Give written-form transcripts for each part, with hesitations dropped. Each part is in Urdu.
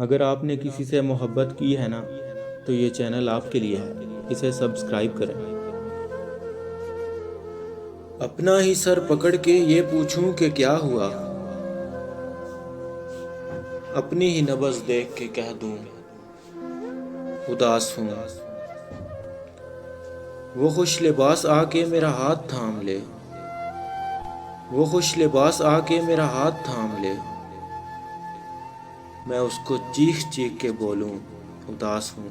اگر آپ نے کسی سے محبت کی ہے نا تو یہ چینل آپ کے لیے ہے، اسے سبسکرائب کریں۔ اپنا ہی سر پکڑ کے یہ پوچھوں کہ کیا ہوا، اپنی ہی نبض دیکھ کے کہہ دوں اداس ہوں۔ وہ خوش لباس آ کے میرا ہاتھ تھام لے، وہ خوش لباس آ کے میرا ہاتھ تھام لے، میں اس کو چیخ چیخ کے بولوں اداس ہوں۔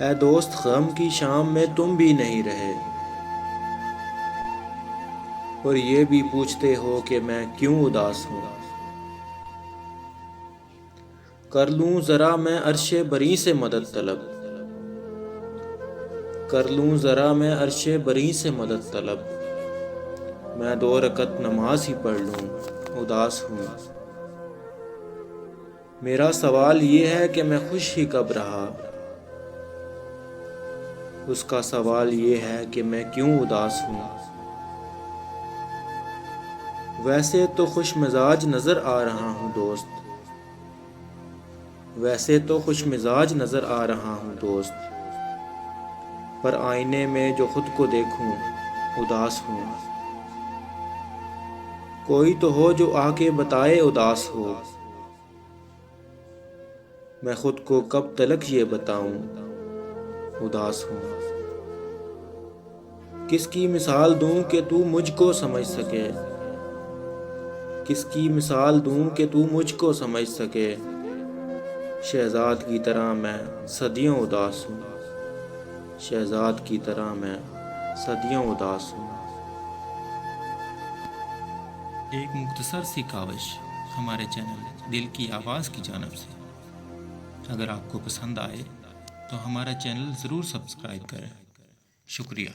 اے دوست غم کی شام میں تم بھی نہیں رہے، اور یہ بھی پوچھتے ہو کہ میں کیوں اداس ہوں۔ کر لوں ذرا میں عرش بری سے مدد طلب، کر لوں ذرا میں عرش بری سے مدد طلب، میں 2 رکعت نماز ہی پڑھ لوں اداس ہوں۔ میرا سوال یہ ہے کہ میں خوش ہی کب رہا، اس کا سوال یہ ہے کہ میں کیوں اداس ہوں۔ ویسے تو خوش مزاج نظر آ رہا ہوں دوست، ویسے تو خوش مزاج نظر آ رہا ہوں دوست، پر آئینے میں جو خود کو دیکھوں اداس ہوں۔ کوئی تو ہو جو آ کے بتائے اداس ہو، میں خود کو کب تلک یہ بتاؤں اداس ہوں۔ کس کی مثال دوں کہ تو مجھ کو سمجھ سکے، کس کی مثال دوں کہ تو مجھ کو سمجھ سکے، شہزاد کی طرح میں صدیوں اداس ہوں، شہزاد کی طرح میں صدیوں اداس ہوں۔ ایک مختصر سی کاوش ہمارے چینل دل کی آواز کی جانب سے۔ اگر آپ کو پسند آئے تو ہمارا چینل ضرور سبسکرائب کریں۔ شکریہ۔